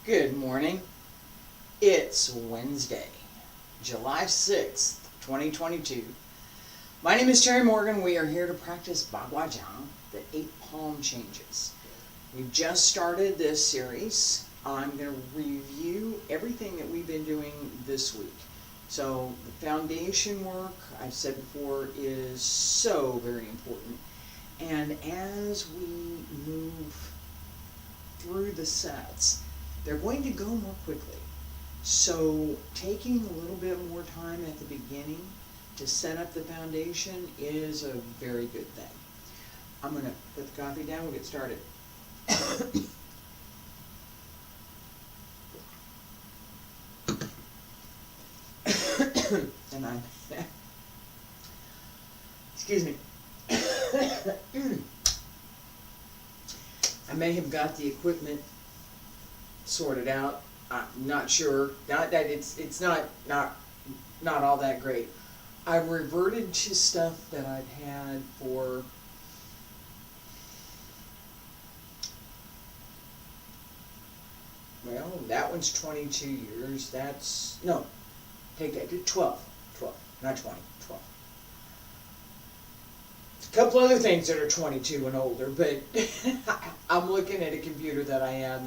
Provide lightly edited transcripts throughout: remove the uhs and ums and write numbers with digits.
Good morning. It's Wednesday, July 6th, 2022. My name is Terry Morgan. We are here to practice Baguazhang, the 8 palm changes. We've just started this series. I'm going to review everything that we've been doing this week. So the foundation work, I've said before, is so very important. And as we move through the sets, they're going to go more quickly. So taking a little bit more time at the beginning to set up the foundation is a very good thing. I'm going to put the coffee down. We'll get started. And I'm excuse me. I may have got the equipment sorted out. I'm not sure. Not that it's not all that great. I've reverted to stuff that I've had for that one's 22 years. That's no, take that 12, not 20, 12. A couple other things that are 22 and older, but I'm looking at a computer that I have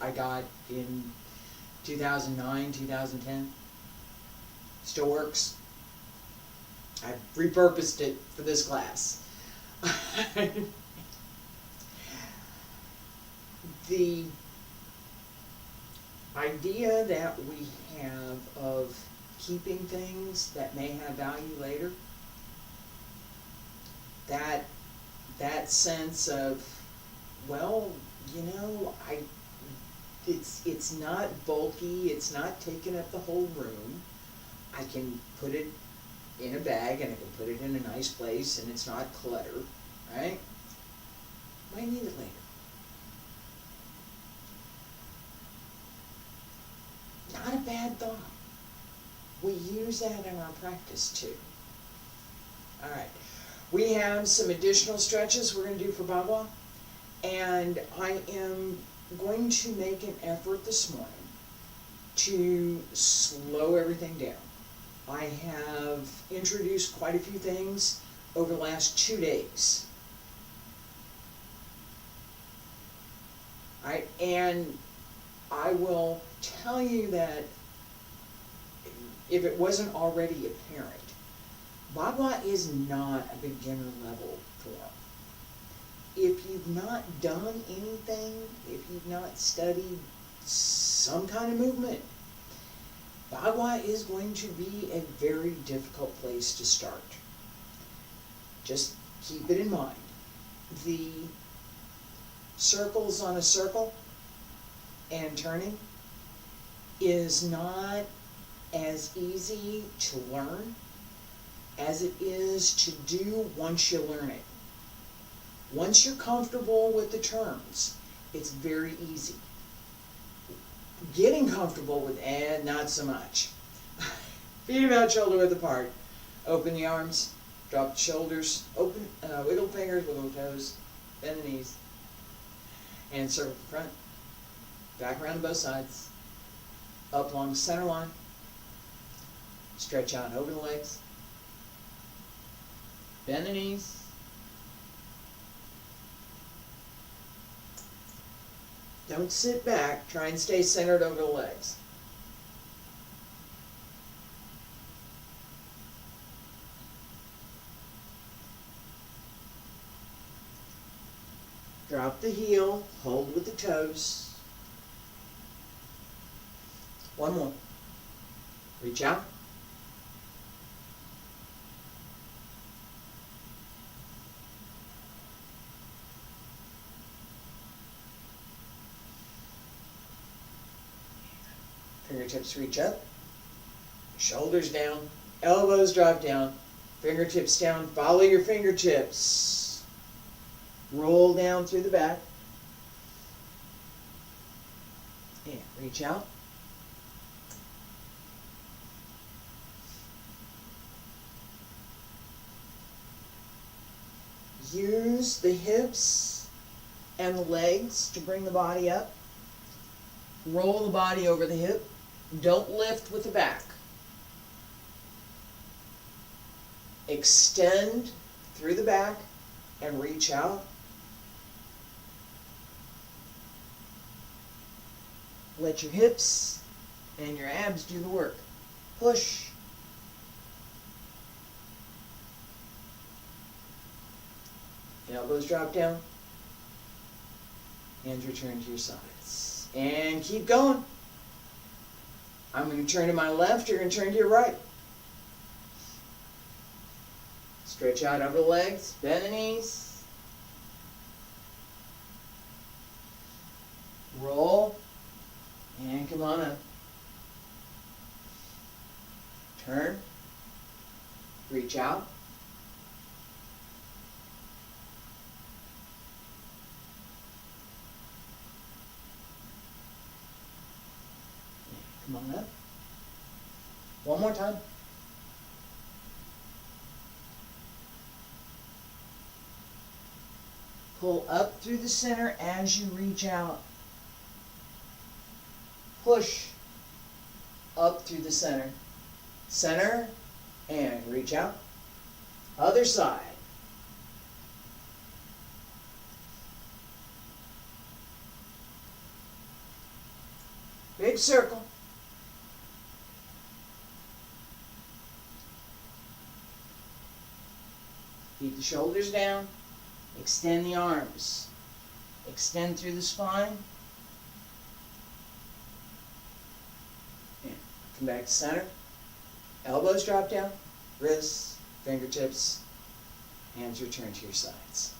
I got in 2009, 2010. Still works. I've repurposed it for this class. The idea that we have of keeping things that may have value later, that sense of, well, you know, it's not bulky, it's not taking up the whole room. I can put it in a bag and I can put it in a nice place and it's not clutter, right? Might need it later. Not a bad thought. We use that in our practice too. Alright, we have some additional stretches we're going to do for Bagua, and I am going to make an effort this morning to slow everything down. I have introduced quite a few things over the last 2 days. All right, and I will tell you that if it wasn't already apparent, Bagua is not a beginner level form. If you've not done anything, if you've not studied some kind of movement, Bagua is going to be a very difficult place to start. Just keep it in mind. The circles on a circle and turning is not as easy to learn as it is to do once you learn it. Once you're comfortable with the terms, it's very easy. Getting comfortable with not so much. Feet about shoulder width apart. Open the arms, drop the shoulders, open, wiggle fingers, wiggle toes, bend the knees, and circle the front. Back around to both sides. Up along the center line. Stretch out over the legs. Bend the knees. Don't sit back. Try and stay centered over the legs. Drop the heel. Hold with the toes. One more. Reach out. Fingertips reach up, shoulders down, elbows drop down, fingertips down, follow your fingertips. Roll down through the back. And reach out. Use the hips and the legs to bring the body up. Roll the body over the hip. Don't lift with the back. Extend through the back and reach out. Let your hips and your abs do the work. Push. Elbows drop down. Hands return to your sides. And keep going. I'm going to turn to my left. You're going to turn to your right. Stretch out over the legs. Bend the knees. Roll. And come on up. Turn. Reach out. Come on up. One more time. Pull up through the center as you reach out. Push up through the center. Center and reach out. Other side. Big circle. Keep the shoulders down. Extend the arms. Extend through the spine. And come back to center. Elbows drop down. Wrists, fingertips, hands return to your sides.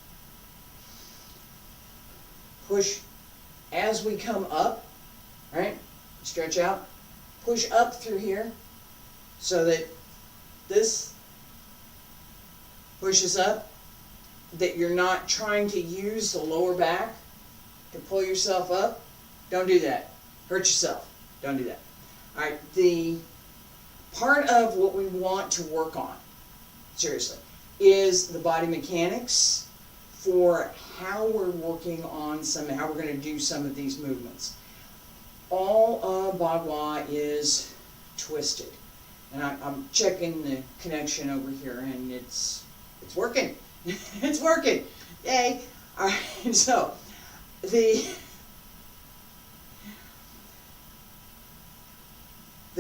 Push as we come up, right? Stretch out. Push up through here so that this pushes up, that you're not trying to use the lower back to pull yourself up. Don't do that. Hurt yourself. Don't do that. All right, the part of what we want to work on, seriously, is the body mechanics for how we're working on how we're going to do some of these movements. All of Bagua is twisted. And I'm checking the connection over here, and it's working. It's working. Yay. All right, so the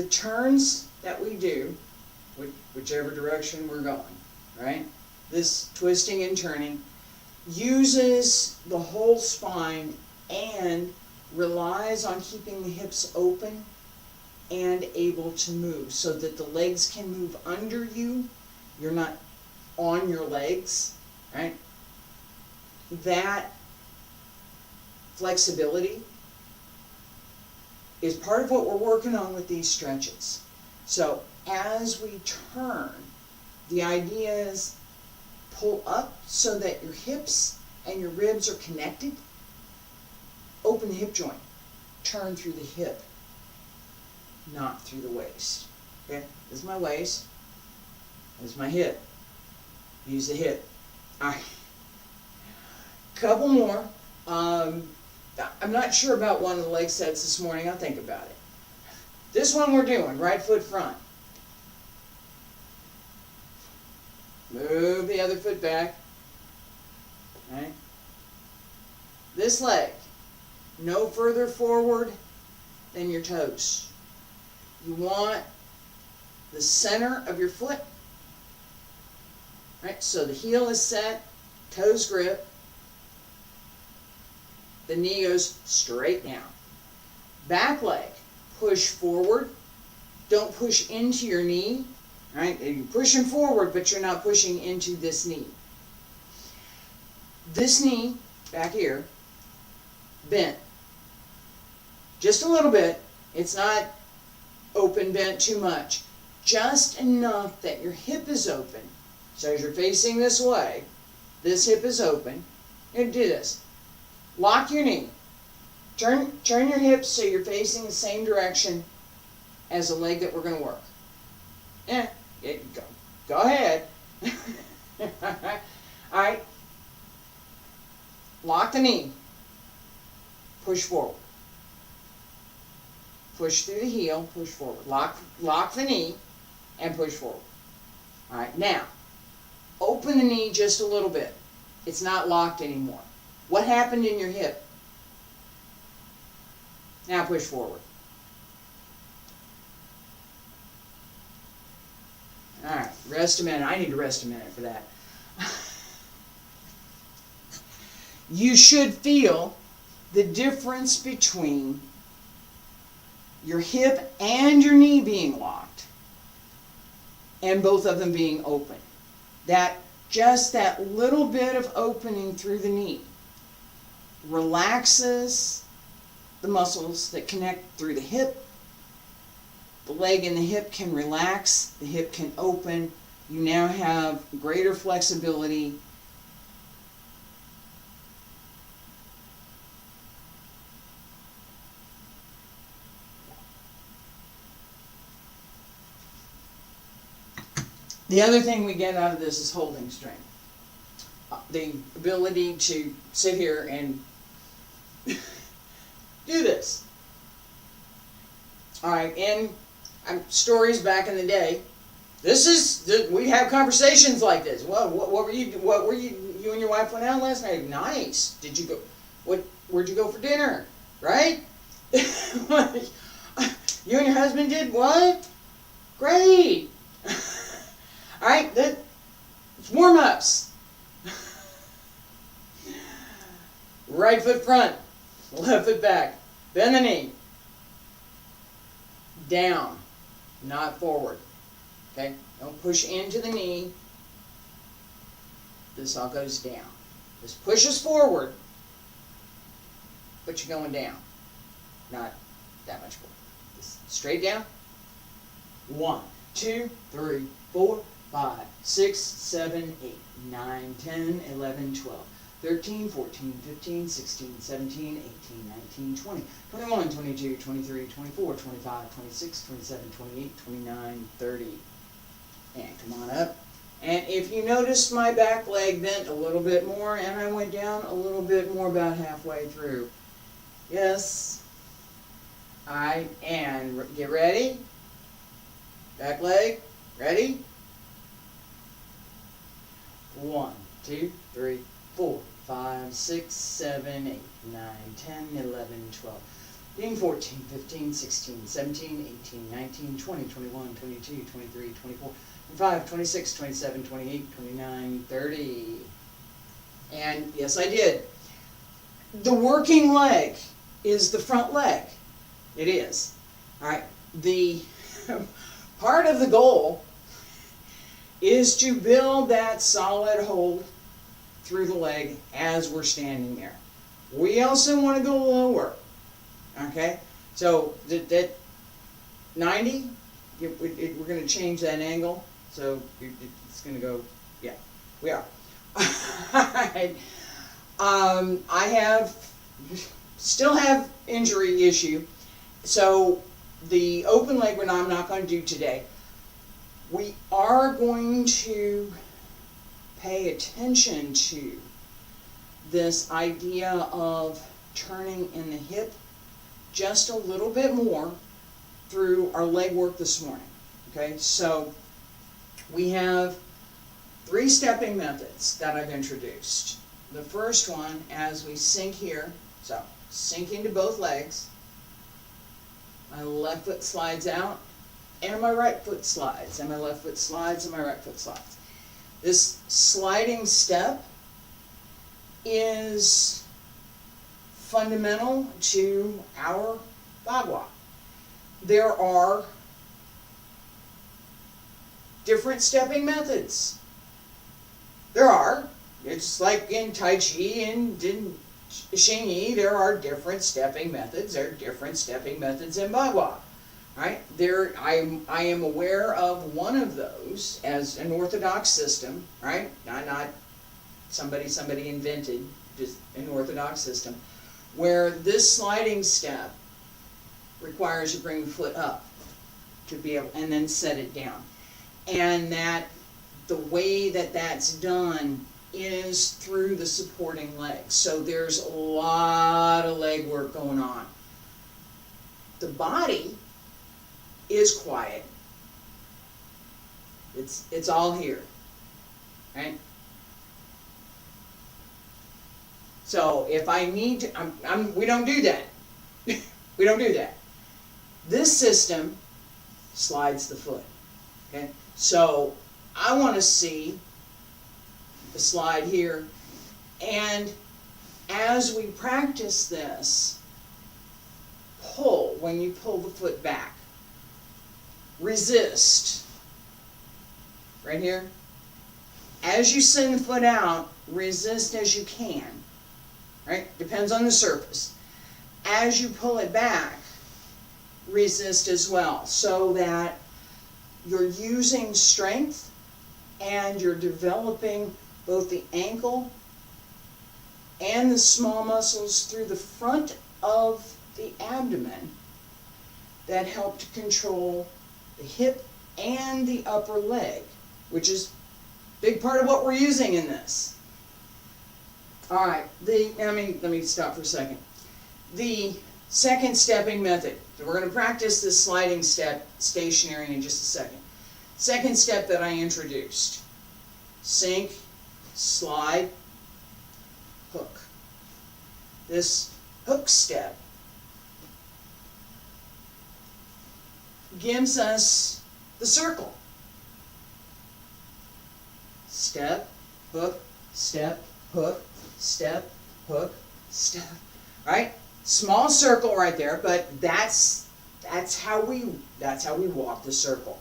turns that we do, whichever direction we're going, right? This twisting and turning uses the whole spine and relies on keeping the hips open and able to move so that the legs can move under you. You're not on your legs, right? That flexibility is part of what we're working on with these stretches. So as we turn, the idea is pull up so that your hips and your ribs are connected. Open the hip joint. Turn through the hip, not through the waist. Okay? This is my waist. This is my hip. Use the hip. All right. Couple more. I'm not sure about one of the leg sets this morning. I'll think about it. This one we're doing, right foot front. Move the other foot back. Right? This leg, no further forward than your toes. You want the center of your foot, right? So the heel is set, toes grip, the knee goes straight down. Back leg, push forward. Don't push into your knee, right? You're pushing forward, but you're not pushing into this knee. This knee, back here, bent. Just a little bit. It's not open, bent too much. Just enough that your hip is open. So as you're facing this way, this hip is open. And do this. Lock your knee. Turn your hips so you're facing the same direction as the leg that we're going to work. Go ahead. All right. Lock the knee. Push forward. push through the heel, push forward. Lock the knee and push forward. All right, now, open the knee just a little bit. It's not locked anymore. What happened in your hip? Now push forward. All right, rest a minute. I need to rest a minute for that. You should feel the difference between your hip and your knee being locked and both of them being open. Just that little bit of opening through the knee relaxes the muscles that connect through the hip. The leg and the hip can relax, the hip can open. You now have greater flexibility. The other thing we get out of this is holding strength. The ability to sit here and do this. All right, and stories back in the day. We have conversations like this. What were you? You and your wife went out last night. Nice. Did you go? Where'd you go for dinner? Right? You and your husband did what? Great. All right, it's warm-ups. Right foot front, left foot back. Bend the knee. Down, not forward. Okay? Don't push into the knee. This all goes down. This pushes forward, but you're going down. Not that much forward. This straight down. 1, 2, 3, 4, 5, 6, 7, 8, 9, 10, 11, 12, 13, 14, 15, 16, 17, 18, 19, 20, 21, 22, 23, 24, 25, 26, 27, 28, 29, 30. And come on up. And if you noticed, my back leg bent a little bit more, and I went down a little bit more, about halfway through. Yes. All right, and get ready. Back leg, ready? 1, 2, 3, 4, 5, 6, 7, 8, 9, 10, 11, 12, 13, 14, 15, 16, 17, 18, 19, 20, 21, 22, 23, 24, 25, 26, 27, 28, 29, 30. And yes, I did. The working leg is the front leg. It is. All right. The part of the goal is to build that solid hold through the leg as we're standing there. We also want to go lower. Okay? So that 90, we're going to change that angle. So it's going to go, yeah, we are. I still have injury issue. So the open leg, I'm not going to do today. We are going to pay attention to this idea of turning in the hip just a little bit more through our leg work this morning. Okay, so we have 3 stepping methods that I've introduced. The first one, as we sink here, so sink into both legs, my left foot slides out, and my right foot slides, and my left foot slides, and my right foot slides. This sliding step is fundamental to our Bagua. There are different stepping methods. There are. It's like in Taiji and in Xingyi, there are different stepping methods. There are different stepping methods in Bagua. Right? I am aware of one of those as an orthodox system, right? Not somebody invented, just an orthodox system, where this sliding step requires you bring the foot up to be able, and then set it down. And that the way that that's done is through the supporting legs. So there's a lot of leg work going on. the body is quiet. It's all here, right? So if I need to, we don't do that. We don't do that. This system slides the foot, okay? So I want to see the slide here, and as we practice this, pull when you pull the foot back. Resist. Right here. As you send the foot out, resist as you can. Right? Depends on the surface. As you pull it back, resist as well, so that you're using strength and you're developing both the ankle and the small muscles through the front of the abdomen that help to control the hip and the upper leg, which is a big part of what we're using in this. All right, let me stop for a second. The second stepping method. So we're going to practice this sliding step stationary in just a second. Second step that I introduced. Sink, slide, hook. This hook step gives us the circle. Step, hook, step, hook, step, hook, step. Right? Small circle right there, but that's how we walk the circle.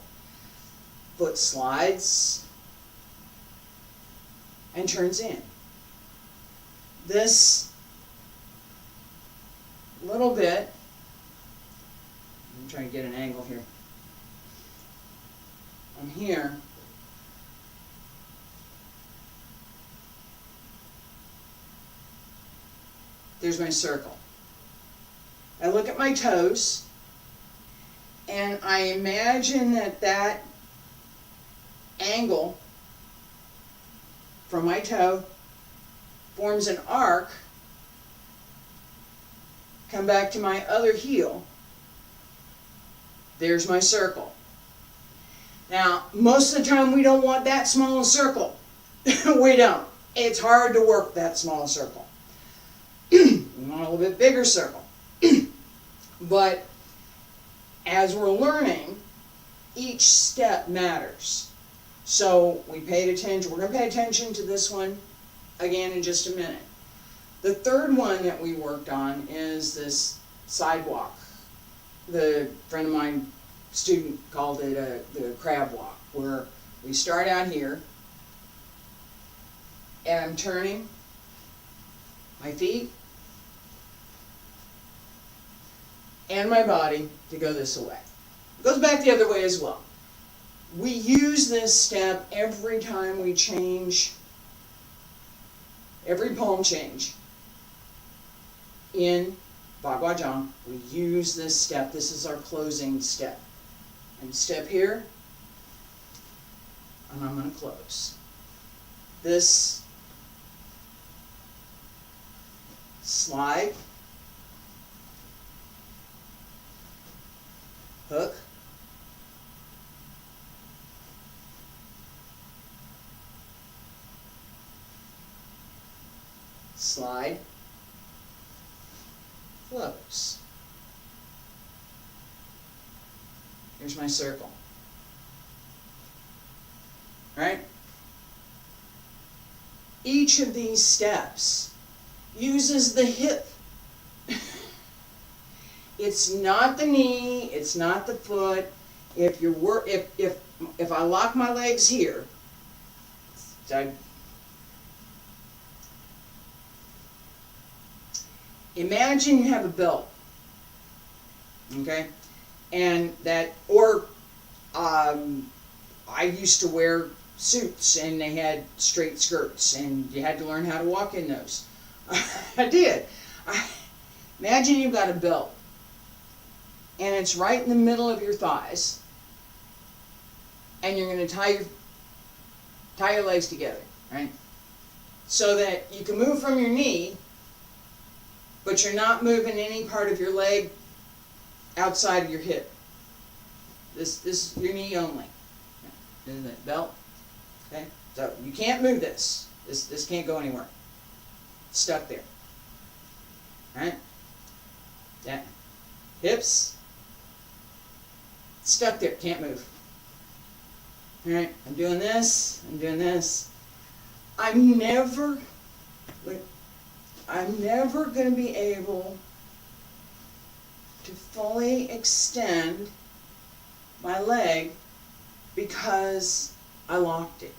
Foot slides and turns in. This little bit, I'm trying to get an angle here. I'm here. There's my circle. I look at my toes, and I imagine that angle from my toe forms an arc, come back to my other heel. There's my circle. Now, most of the time we don't want that small a circle. We don't. It's hard to work that small a circle. We want a little bit bigger circle. But as we're learning, each step matters. So we paid attention. We're going to pay attention to this one again in just a minute. The third one that we worked on is this sidewalk. The friend of mine, student, called it the crab walk, where we start out here, and I'm turning my feet and my body to go this way. It goes back the other way as well. We use this step every time we change, every palm change in Baguazhang. We use this step. This is our closing step. And step here, and I'm going to close. This slide, hook, slide, close. Here's my circle. Right? Each of these steps uses the hip. It's not the knee, it's not the foot. If I lock my legs here, imagine you have a belt, okay, and that, or I used to wear suits and they had straight skirts and you had to learn how to walk in those. I did. Imagine you've got a belt and it's right in the middle of your thighs, and you're going to tie your legs together, right? So that you can move from your knee, but you're not moving any part of your leg outside of your hip. This your knee only. And the belt. Okay? So you can't move this. This can't go anywhere. It's stuck there. Alright? Yeah. Hips. Stuck there. Can't move. Alright? I'm doing this. I'm doing this. I'm never going to be able to fully extend my leg because I locked it.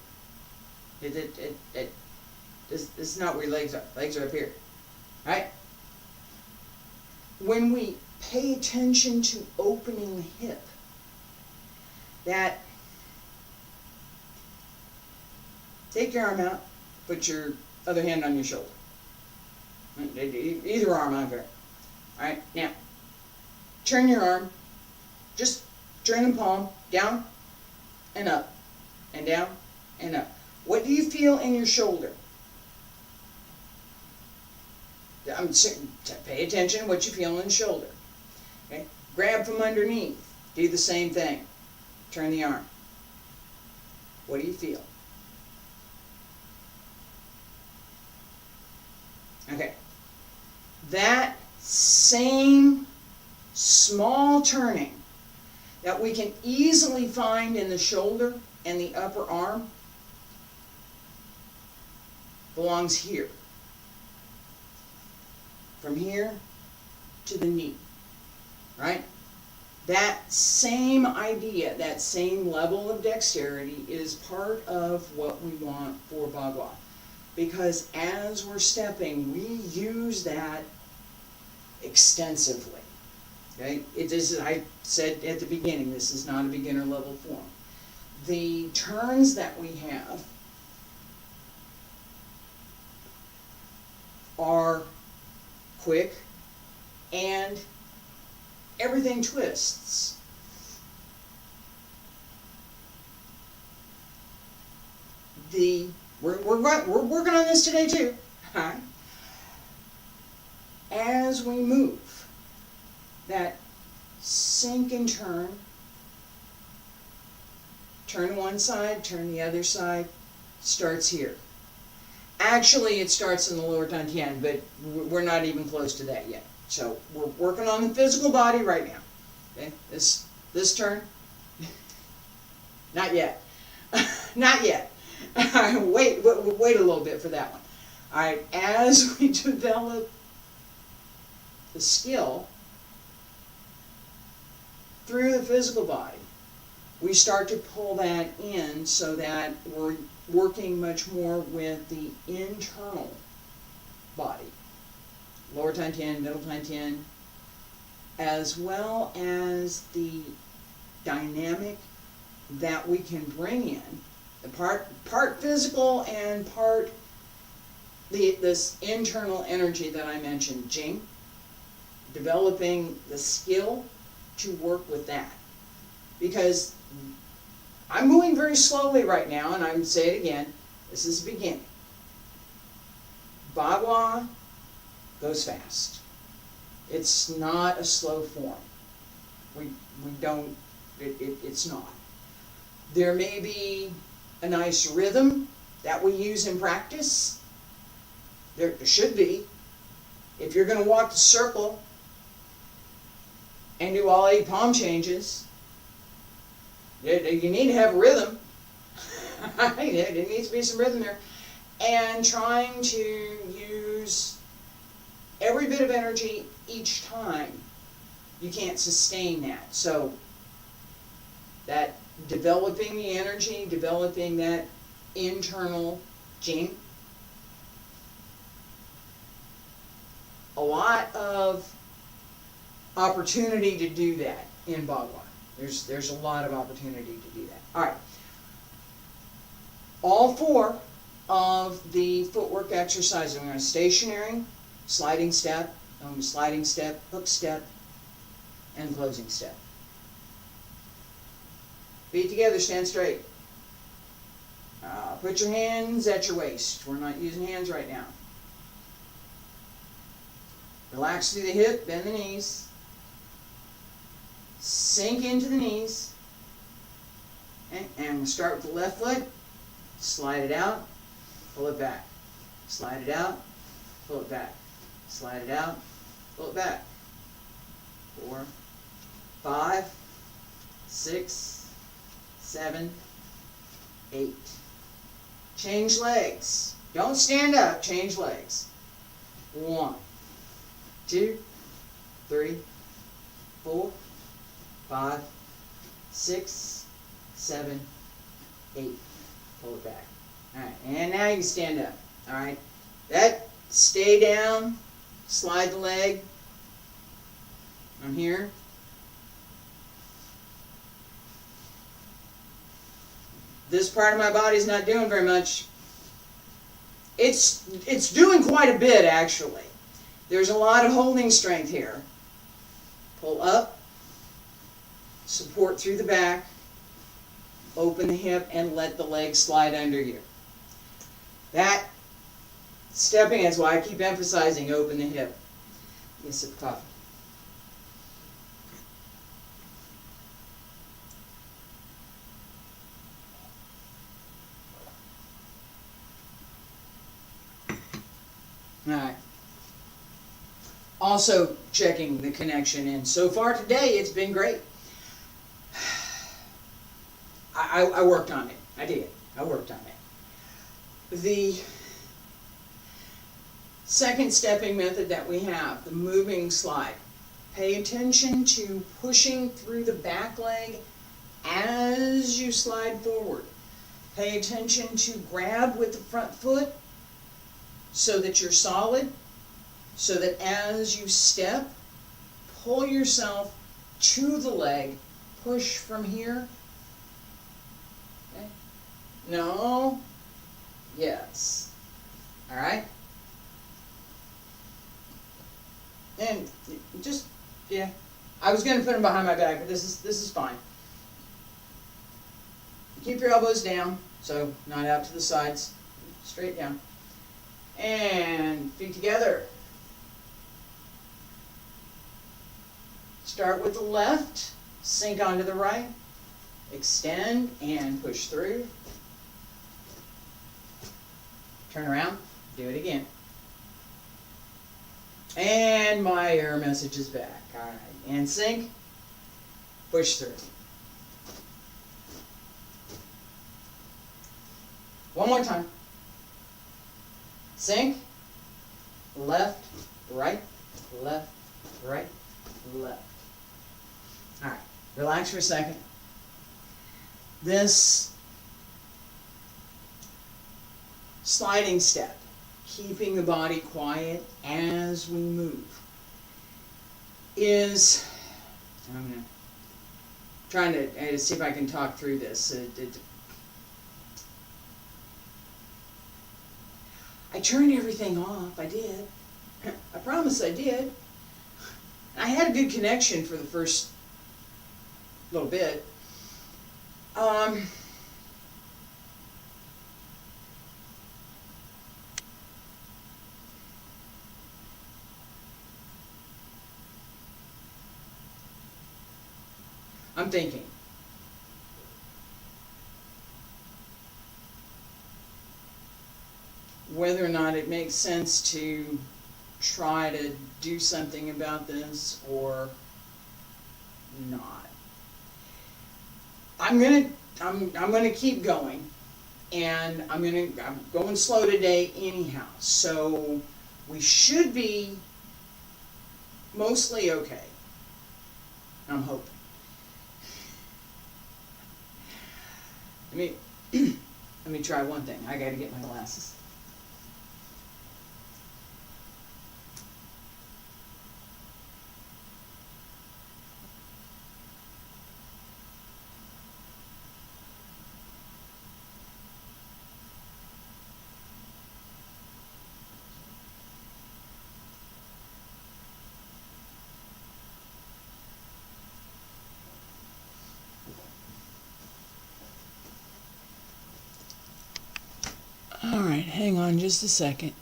This is not where your legs are. Legs are up here. Right? When we pay attention to opening the hip, that take your arm out, put your other hand on your shoulder. Either arm, I don't care. Alright, now, turn your arm, just turn the palm down and up, and down and up. What do you feel in your shoulder? Pay attention to what you feel in the shoulder. Okay? Grab from underneath. Do the same thing. Turn the arm. What do you feel? Okay. That same small turning that we can easily find in the shoulder and the upper arm belongs here. From here to the knee. Right? That same idea, that same level of dexterity is part of what we want for Bagua. Because as we're stepping, we use that extensively. Okay? It is, I said at the beginning, this is not a beginner level form. The turns that we have are quick and everything twists. We're working on this today too. Huh? As we move, that sink and turn one side, turn the other side, starts here. Actually, it starts in the lower dantian, but we're not even close to that yet. So we're working on the physical body right now. Okay, this turn, not yet, not yet. Wait a little bit for that one. All right, as we develop the skill through the physical body, we start to pull that in so that we're working much more with the internal body. Lower dantian, middle dantian, as well as the dynamic that we can bring in, the part physical and part this internal energy that I mentioned, Jing, developing the skill to work with that. Because I'm moving very slowly right now, and I would say it again, this is the beginning. Bagua goes fast. It's not a slow form. It's not. There may be a nice rhythm that we use in practice. There should be. If you're going to walk the circle and do all 8 palm changes, you need to have a rhythm. There needs to be some rhythm there. And trying to use every bit of energy each time, you can't sustain that. So that developing the energy, developing that internal Jing, a lot of opportunity to do that in Bagua. There's a lot of opportunity to do that. All right. All 4 of the footwork exercises. We're going to stationary, sliding step, sliding step, hook step, and closing step. Feet together, stand straight. Put your hands at your waist. We're not using hands right now. Relax through the hip, bend the knees. Sink into the knees. And we'll start with the left foot. Slide it out. Pull it back. Slide it out. Pull it back. Slide it out. Pull it back. 4, 5, 6, 7, 8. Change legs. Don't stand up. Change legs. 1, 2, 3, 4, 5, 6, 7, 8. Pull it back. Alright, and now you can stand up. Alright, that, stay down, slide the leg. I'm here. This part of my body's not doing very much. It's doing quite a bit, actually. There's a lot of holding strength here. Pull up, support through the back, open the hip, and let the leg slide under you. That stepping is why I keep emphasizing open the hip. Get a sip of coffee. Alright. Also checking the connection, and so far today it's been great. I worked on it. I did. I worked on it. The second stepping method that we have, the moving slide. Pay attention to pushing through the back leg as you slide forward. Pay attention to grab with the front foot so that you're solid, so that as you step, pull yourself to the leg, push from here. Okay. No. Yes. All right. And just, yeah, I was going to put them behind my back, but this is fine. Keep your elbows down, so not out to the sides, straight down. And feet together. Start with the left, sink onto the right, extend and push through. Turn around, do it again. And my error message is back. All right, and sink, push through. One more time. Sink, left, right, left, right, left. All right, relax for a second. This sliding step, keeping the body quiet as we move, is, I'm trying to see if I can talk through this. I turned everything off. I did. I promise I did. I had a good connection for the first little bit. I'm thinking. Whether or not it makes sense to try to do something about this or not. I'm gonna keep going, and I'm going slow today anyhow. So we should be mostly okay. I'm hoping. Let me try one thing. I gotta get my glasses. All right, hang on just a second.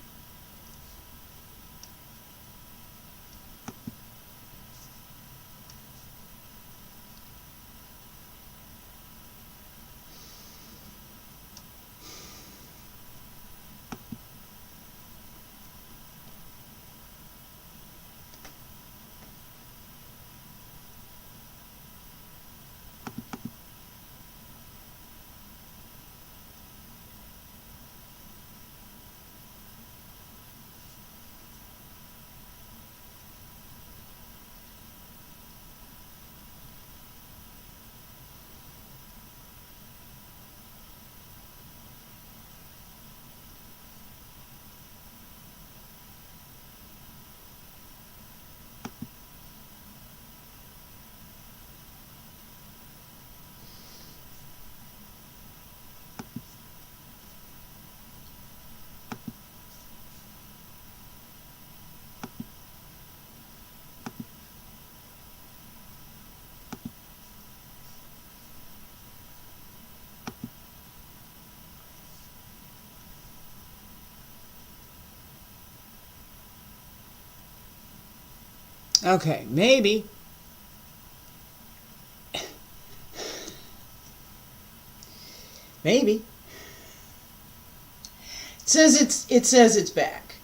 Okay, maybe. Maybe. It says it's back.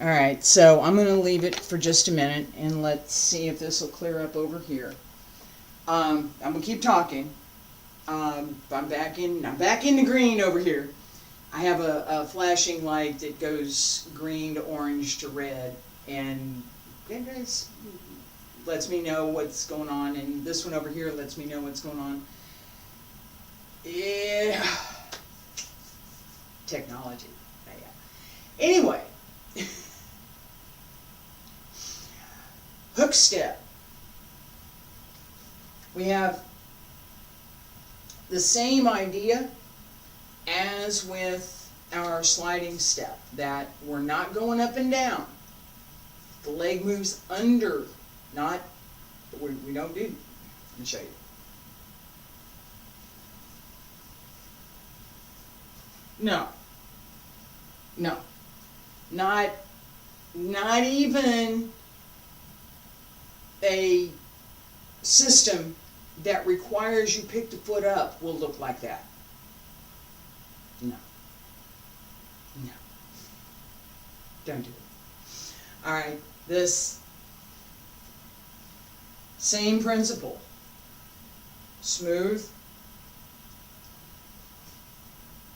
All right, so I'm going to leave it for just a minute and let's see if this will clear up over here. I'm going to keep talking. I'm back in the green over here. I have a flashing light that goes green to orange to red, and it lets me know what's going on, and this one over here lets me know what's going on. Yeah. Technology. Yeah. Anyway. Hook step. We have the same idea as with our sliding step, that we're not going up and down. The leg moves under, not, we don't do, let me show you. No, not even a system that requires you pick the foot up will look like that. No. Don't do it. All right, this same principle. Smooth.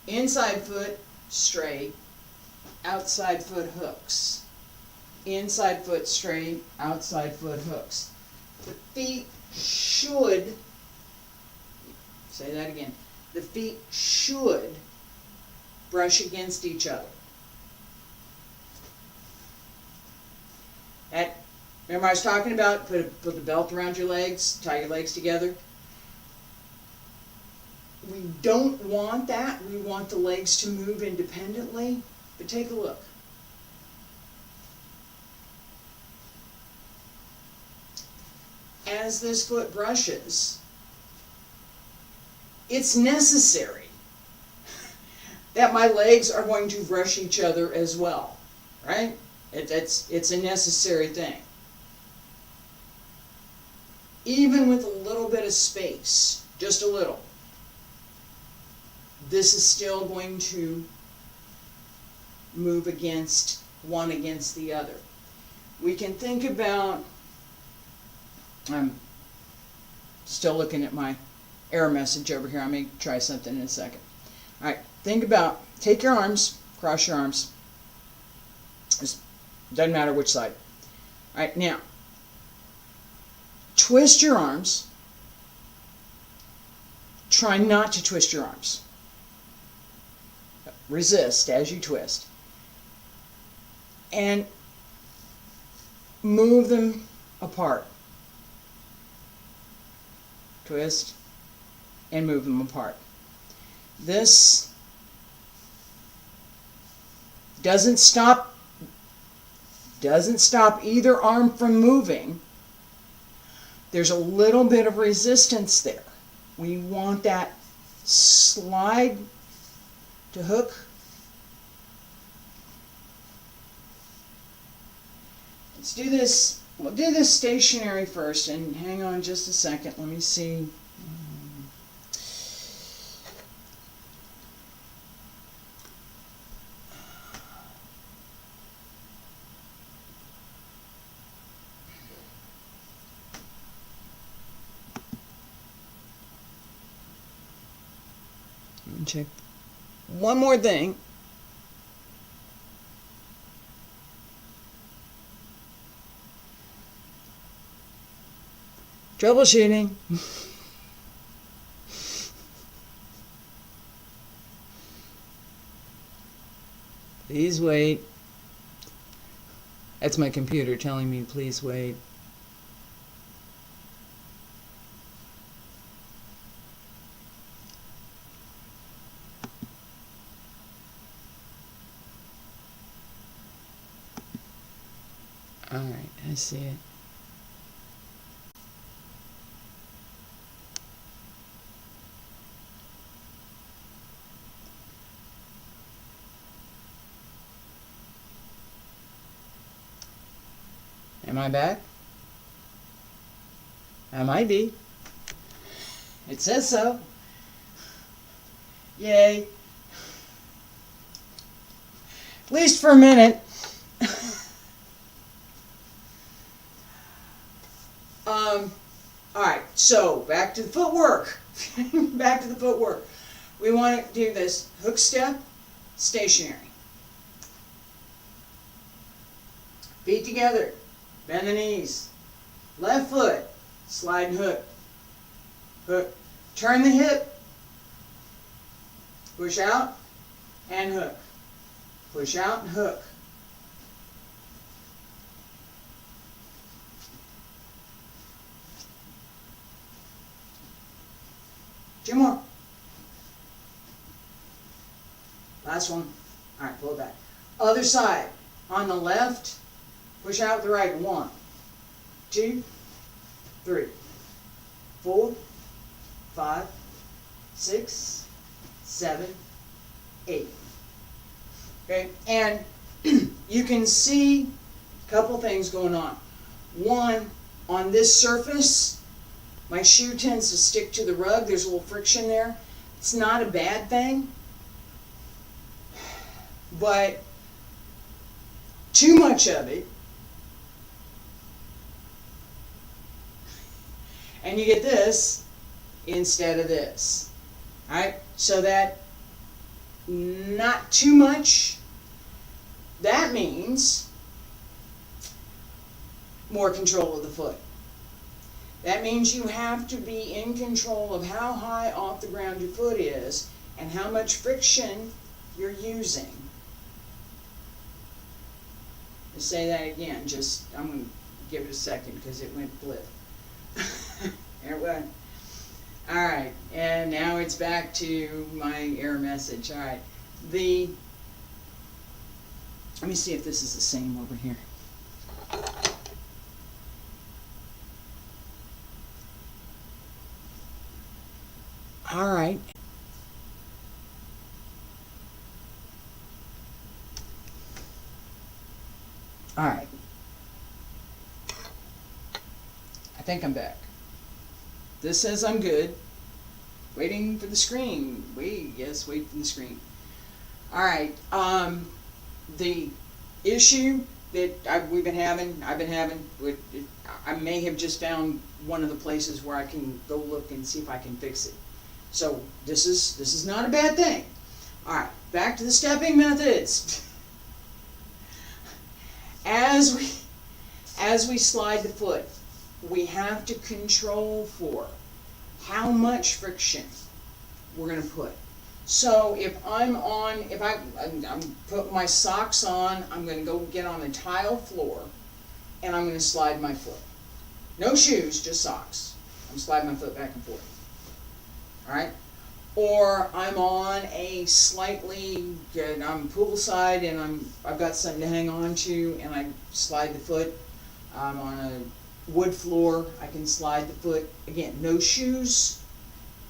Inside foot straight, outside foot hooks. Inside foot straight, outside foot hooks. The feet should, say that again, the feet should brush against each other. Remember I was talking about put the belt around your legs, tie your legs together? We don't want that. We want the legs to move independently. But take a look. As this foot brushes, it's necessary that my legs are going to brush each other as well, right? It's a necessary thing. Even with a little bit of space, just a little, this is still going to move against one against the other. We can think about, I'm still looking at my error message over here. I may try something in a second. All right, think about, take your arms, cross your arms. It doesn't matter which side. All right, now, twist your arms. Try not to twist your arms. Resist as you twist. And move them apart. Twist and move them apart. This doesn't stop either arm from moving. There's a little bit of resistance there. We want that slide to hook. Let's do this. We'll do this stationary first, and hang on just a second. Let me see. Let me check one more thing. Troubleshooting. Please wait. That's my computer telling me please wait. All right, I see it. Am I back? I might be. It says so. Yay. At least for a minute. Alright, so back to the footwork. Back to the footwork. We want to do this hook step, stationary. Feet together, bend the knees. Left foot, slide and hook. Hook. Turn the hip. Push out and hook. Push out and hook. Two more. Last one. All right, pull it back. Other side. On the left, push out the right. 1, 2, 3, 4, 5, 6, 7, 8. Okay, and you can see a couple things going on. One, on this surface, my shoe tends to stick to the rug. There's a little friction there. It's not a bad thing, but too much of it, and you get this instead of this. All right, so that not too much, that means more control of the foot. That means you have to be in control of how high off the ground your foot is and how much friction you're using. To say that again, I'm going to give it a second because it went blip. There it went. Alright, and now it's back to my error message. Alright, let me see if this is the same over here. Alright. Alright. I think I'm back. This says I'm good. Waiting for the screen. Wait for the screen. Alright. The issue that I've been having, I may have just found one of the places where I can go look and see if I can fix it. So this is not a bad thing. Alright, back to the stepping methods. As we slide the foot, we have to control for how much friction we're going to put. So if I'm put my socks on, I'm going to go get on the tile floor and I'm going to slide my foot. No shoes, just socks. I'm sliding my foot back and forth. Alright? Or I'm on a I'm poolside and I've got something to hang on to and I slide the foot. I'm on a wood floor, I can slide the foot. Again, no shoes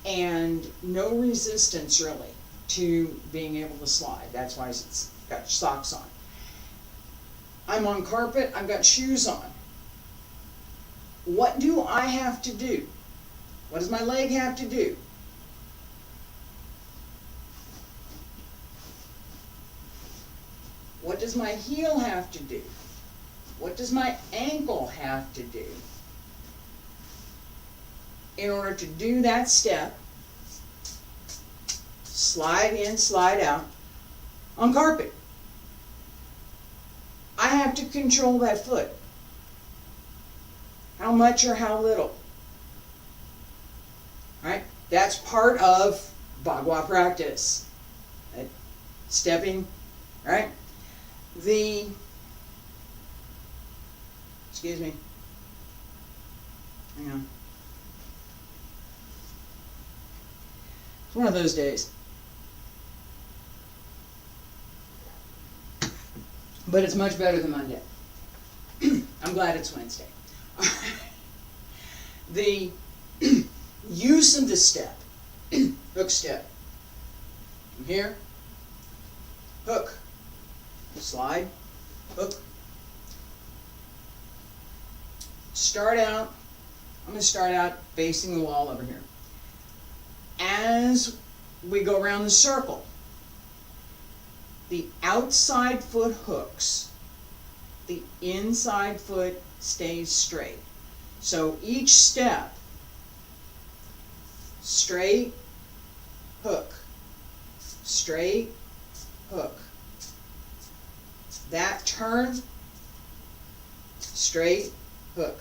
and no resistance really to being able to slide. That's why it's got socks on. I'm on carpet, I've got shoes on. What do I have to do? What does my leg have to do? What does my heel have to do? What does my ankle have to do in order to do that step, slide in, slide out, on carpet? I have to control that foot. How much or how little? Right? That's part of Bagua practice. Right? Stepping, right? Excuse me. Hang on. It's one of those days. But it's much better than Monday. I'm glad it's Wednesday. The use of the step, hook step. From here, hook, slide, hook. Start out I'm going to start out facing the wall over here. As we go around the circle, the outside foot hooks, the inside foot stays straight. So each step, straight, hook, straight, hook. That turn, straight, hook.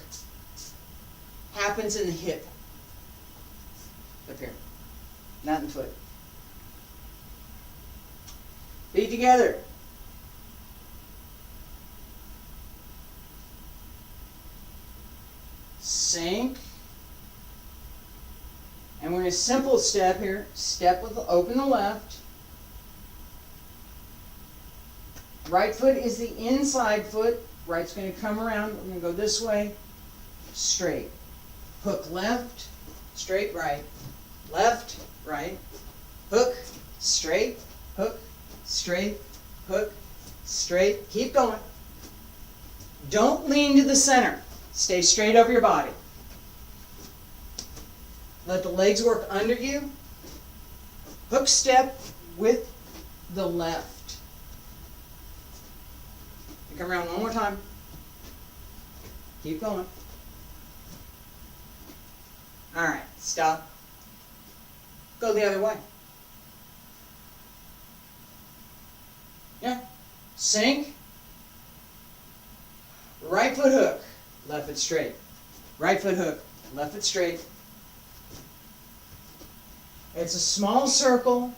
Happens in the hip. Up here. Not in the foot. Feet together. Sink. And we're in a simple step here. Step with the, open the left. Right foot is the inside foot. Right's going to come around. We're going to go this way. Straight. Hook left. Straight right. Left, right. Hook, straight, hook, straight, hook, straight. Keep going. Don't lean to the center. Stay straight over your body. Let the legs work under you. Hook step with the left. You come around one more time. Keep going. All right, stop. Go the other way. Yeah. Sink. Right foot hook. Left foot straight. Right foot hook. Left foot straight. It's a small circle.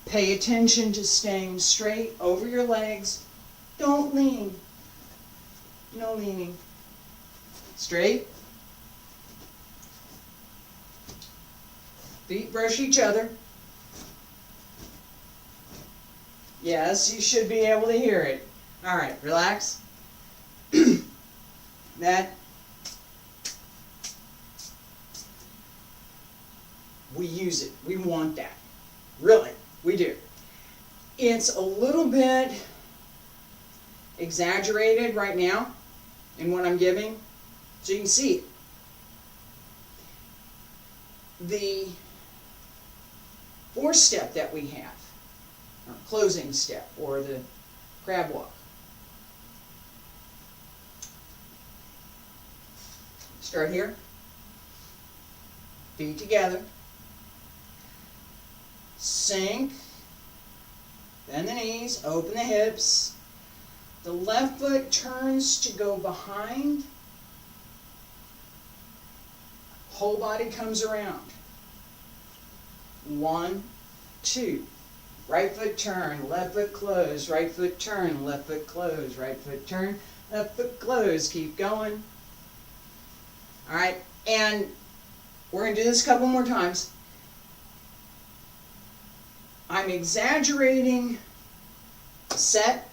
Pay attention to staying straight over your legs. Don't lean. No leaning. Straight. Feet brush each other. Yes, you should be able to hear it. All right, relax. That. We use it. We want that. Really, we do. It's a little bit exaggerated right now in what I'm giving, so you can see it. The fourth step that we have, our closing step, or the crab walk. Start here. Feet together. Sink. Bend the knees. Open the hips. The left foot turns to go behind. Whole body comes around. 1, 2. Right foot turn, left foot close, right foot turn, left foot close, right foot turn, left foot close. Keep going. All right, and we're going to do this a couple more times. I'm exaggerating set.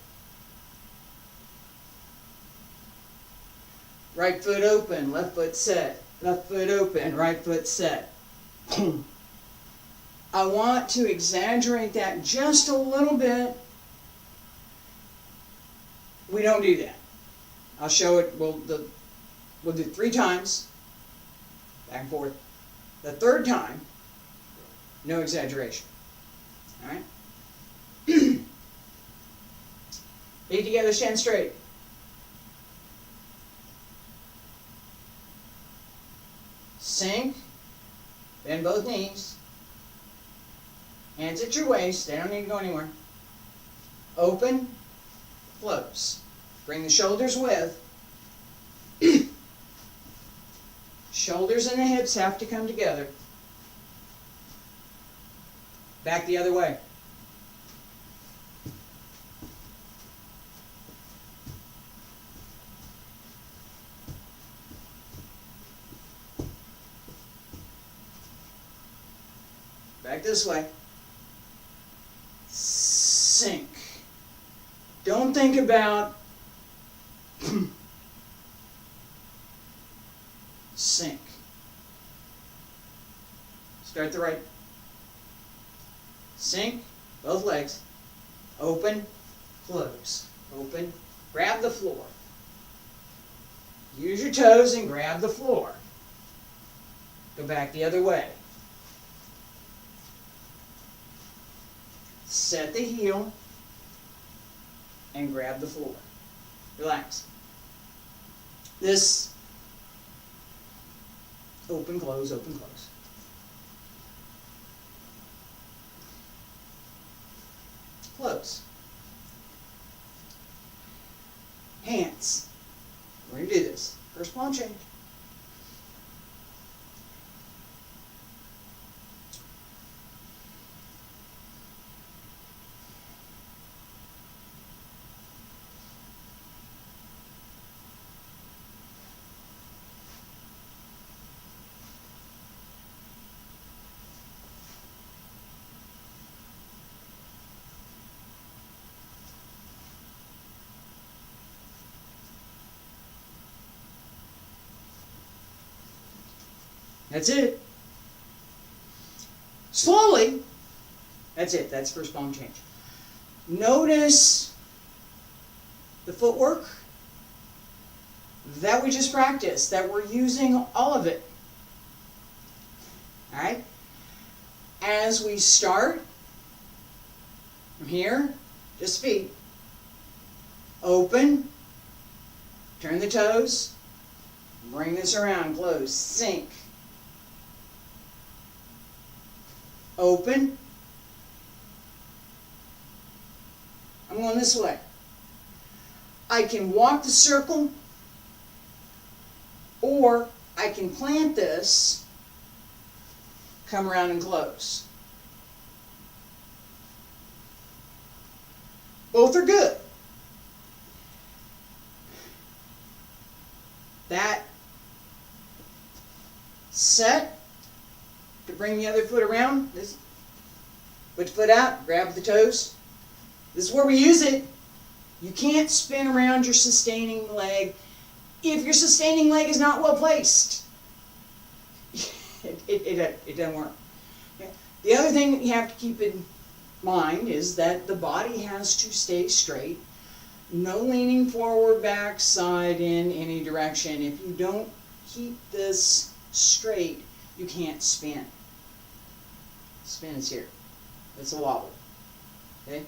Right foot open, left foot set. Left foot open, right foot set. I want to exaggerate that just a little bit. We don't do that. I'll show it. We'll do it 3 times. Back and forth. The third time, no exaggeration. All right? Feet together, stand straight. Sink. Bend both knees. Hands at your waist. They don't need to go anywhere. Open. Close. Bring the shoulders with. Shoulders and the hips have to come together. Back the other way. Back this way. Sink. Don't think about sink. Start the right. Sink, both legs. Open, close. Open, grab the floor. Use your toes and grab the floor. Go back the other way. Set the heel and grab the floor. Relax. This open, close, open, close. Close. Hands. We're going to do this. First palm change. That's it. Slowly. That's it. That's first palm change. Notice the footwork that we just practiced, that we're using all of it. All right? As we start from here, just feet. Open. Turn the toes. Bring this around. Close. Sink. Open. I'm going this way. I can walk the circle, or I can plant this, come around and close. Both are good. That set to bring the other foot around. This, put the foot out, grab the toes. This is where we use it. You can't spin around your sustaining leg if your sustaining leg is not well placed. It doesn't work. Okay. The other thing that you have to keep in mind is that the body has to stay straight. No leaning forward, back, side, in any direction. If you don't keep this straight, you can't spin. Spin is here. It's a wobble. Okay?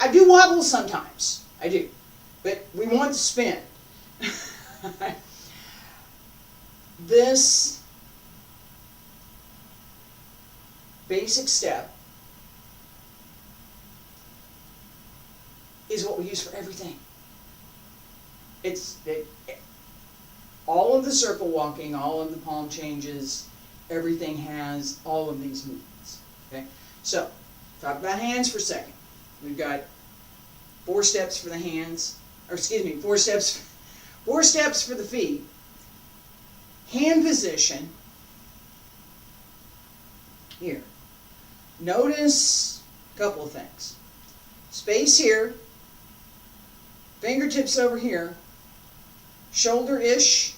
I do wobble sometimes. I do. But we want to spin. This basic step is what we use for everything. All of the circle walking, all of the palm changes, everything has all of these movements. Okay? So, talk about hands for a second. We've got 4 steps for the hands, or excuse me, 4 steps for the feet. Hand position. Here. Notice a couple of things. Space here. Fingertips over here. Shoulder-ish.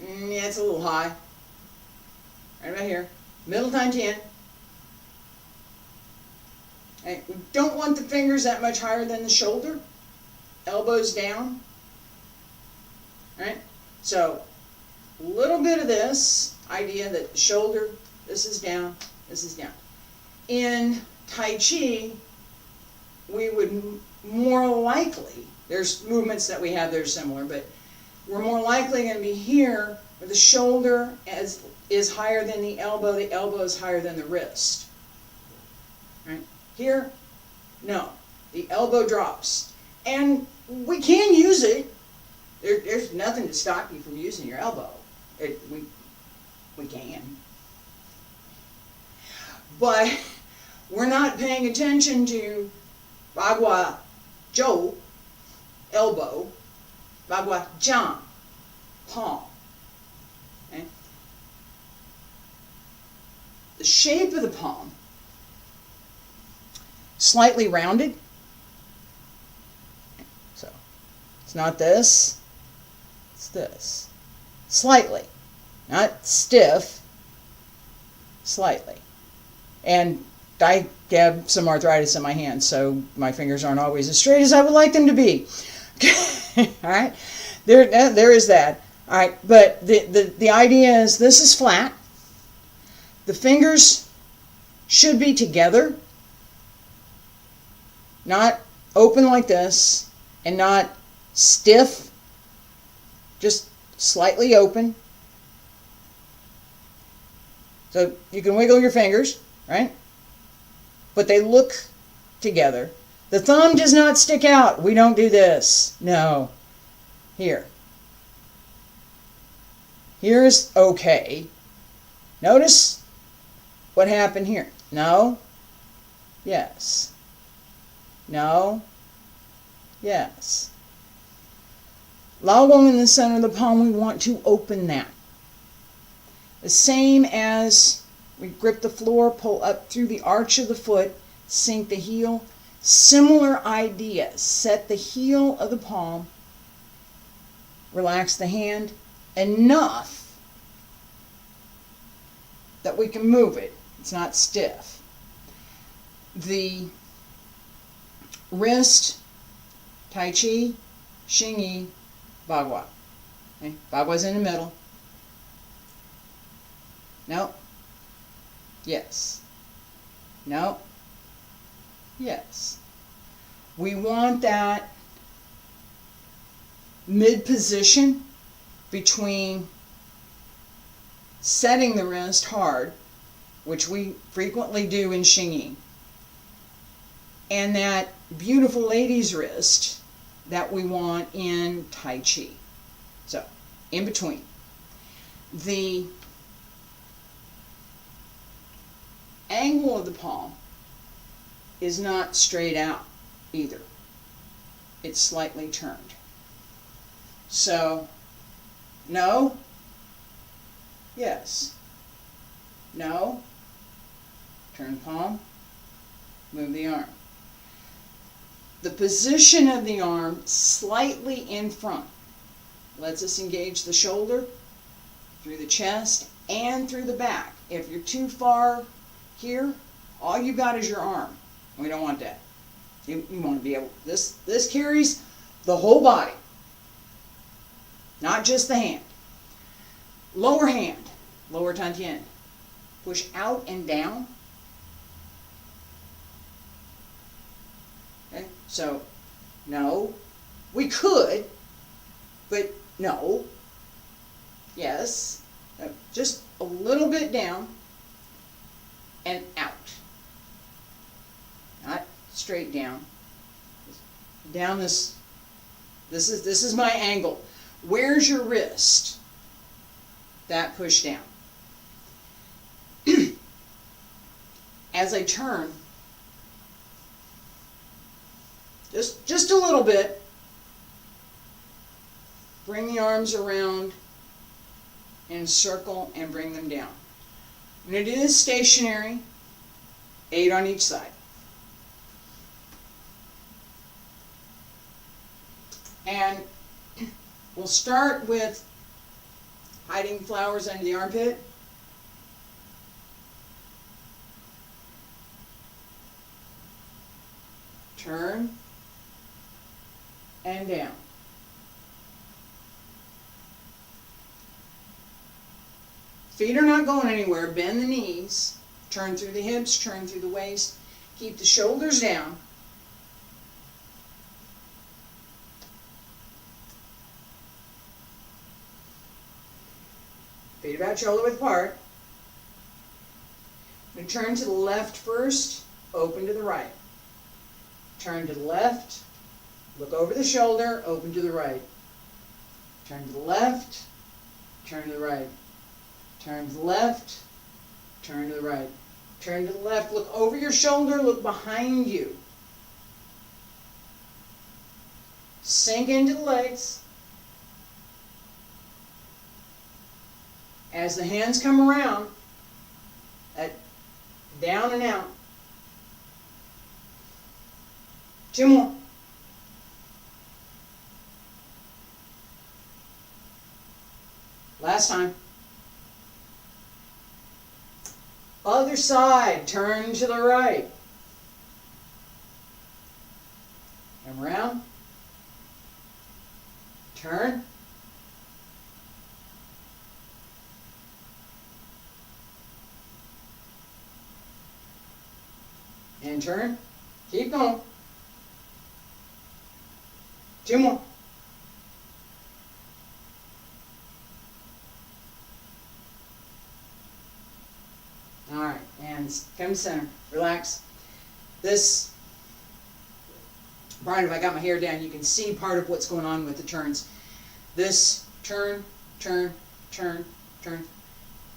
Yeah, it's a little high. Right about here. Middle times 10. Okay. We don't want the fingers that much higher than the shoulder. Elbows down. Right? So, a little bit of this idea that the shoulder, this is down, this is down. In Taiji, we would more likely, there's movements that we have that are similar, but we're more likely going to be here where the shoulder is higher than the elbow is higher than the wrist. Right? Here, no. The elbow drops. And we can use it. There's nothing to stop you from using your elbow. We can. But we're not paying attention to Bagua Zhou, elbow, Baguazhang, palm. Okay? The shape of the palm, slightly rounded. So, it's not this, it's this. Slightly. Not stiff, slightly. And I have some arthritis in my hands, so my fingers aren't always as straight as I would like them to be. All right? There is that. All right, but the idea is this is flat. The fingers should be together, not open like this, and not stiff, just slightly open. So you can wiggle your fingers, right? But they look together. The thumb does not stick out. We don't do this. No. Here. Here's okay. Notice what happened here. No. Yes. No. Yes. Lao Wang in the center of the palm, we want to open that. The same as we grip the floor, pull up through the arch of the foot, sink the heel. Similar idea. Set the heel of the palm, relax the hand enough that we can move it. It's not stiff. The wrist, Taiji, Xingyi, Bagua. Okay? Bagua's in the middle. No. Yes. No. Yes. We want that mid-position between setting the wrist hard, which we frequently do in Xingyi, and that beautiful lady's wrist that we want in Tai Chi. So, in between. The angle of the palm is not straight out either. It's slightly turned. So, no, yes, no, turn palm, move the arm. The position of the arm slightly in front lets us engage the shoulder, through the chest, and through the back. If you're too far here, all you got is your arm. We don't want that. You want to be able, this carries the whole body, not just the hand. Lower hand, lower tantian. Push out and down. Okay, so no. We could, but no. Yes. Just a little bit down and out. Not straight down. Down this is my angle. Where's your wrist? That push down. As I turn, just a little bit, bring the arms around and circle and bring them down. And it is stationary, 8 on each side. And we'll start with hiding flowers under the armpit. Turn and down. Feet are not going anywhere. Bend the knees. Turn through the hips, turn through the waist. Keep the shoulders down. Feet about shoulder width apart. I'm going to turn to the left first, open to the right. Turn to the left, look over the shoulder, open to the right. Turn to the left, turn to the right. Turn to the left, turn to the right. Turn to the left, look over your shoulder, look behind you. Sink into the legs. As the hands come around, down and out. 2 more. Last time. Other side, turn to the right. Come around. Turn. And turn. Keep going. 2 more. All right, and come to center. Relax. This, Brian, if I got my hair down, you can see part of what's going on with the turns. This turn, turn, turn, turn.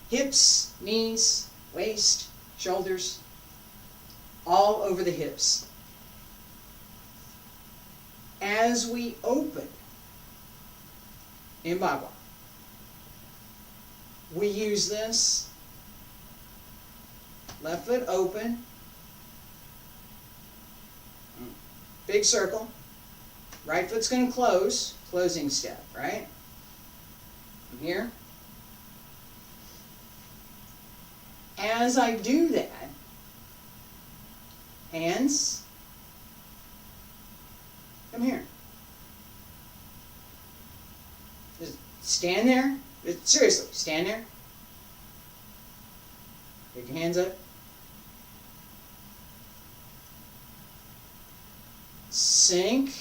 Hips, knees, waist, shoulders, all over the hips. As we open in Bagua, we use this left foot open, big circle, right foot's going to close, closing step, right? From here. As I do that, hands, come here. Just stand there. Seriously, stand there. Pick your hands up. Sink.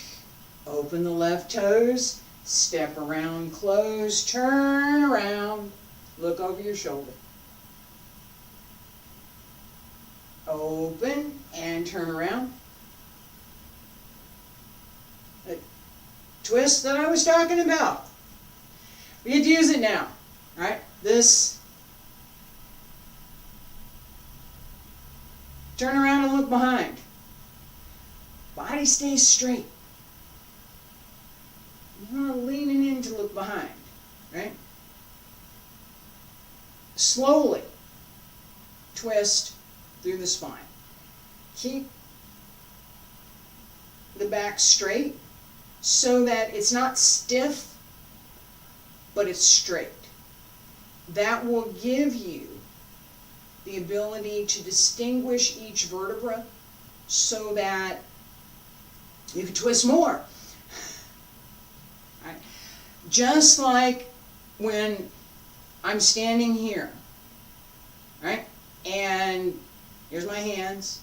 Open the left toes. Step around, close, turn around. Look over your shoulder. Open and turn around. The twist that I was talking about. We get to use it now. Right? This. Turn around and look behind. Body stays straight. You're not leaning in to look behind. Right? Slowly twist through the spine. Keep the back straight so that it's not stiff, but it's straight. That will give you the ability to distinguish each vertebra so that you can twist more. Right? Just like when I'm standing here, right? And here's my hands.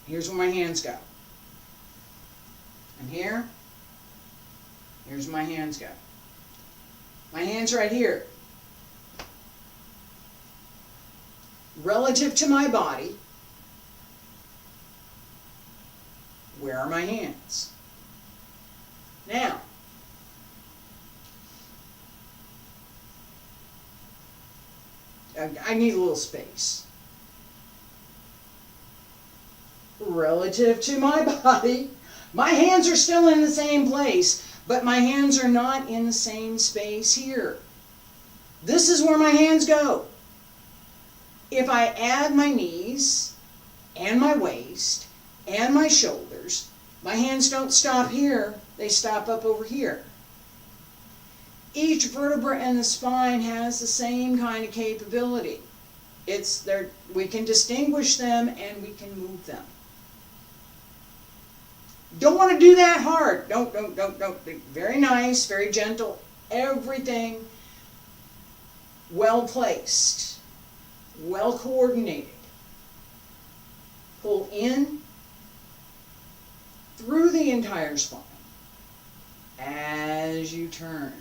Here's where my hands go. I'm here. Here's where my hands go. My hands right here. Relative to my body, where are my hands? Now, I need a little space. Relative to my body, my hands are still in the same place, but my hands are not in the same space here. This is where my hands go. If I add my knees and my waist and my shoulders, my hands don't stop here, they stop up over here. Each vertebra in the spine has the same kind of capability. We can distinguish them and we can move them. Don't want to do that hard. Don't. Very nice, very gentle. Everything well placed, well coordinated. Pull in through the entire spine as you turn.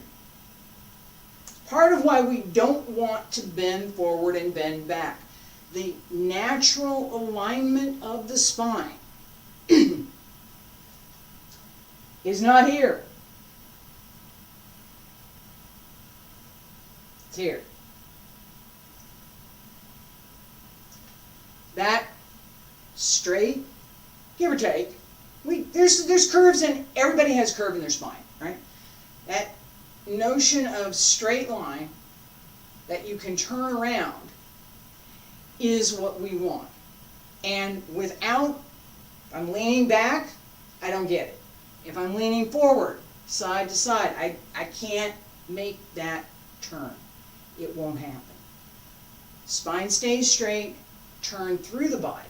Part of why we don't want to bend forward and bend back. The natural alignment of the spine is not here. It's here. That straight, give or take. There's curves, and everybody has curve in their spine, right? That notion of straight line that you can turn around is what we want. And without, if I'm leaning back, I don't get it. If I'm leaning forward, side to side, I can't make that turn. It won't happen. Spine stays straight, turn through the body.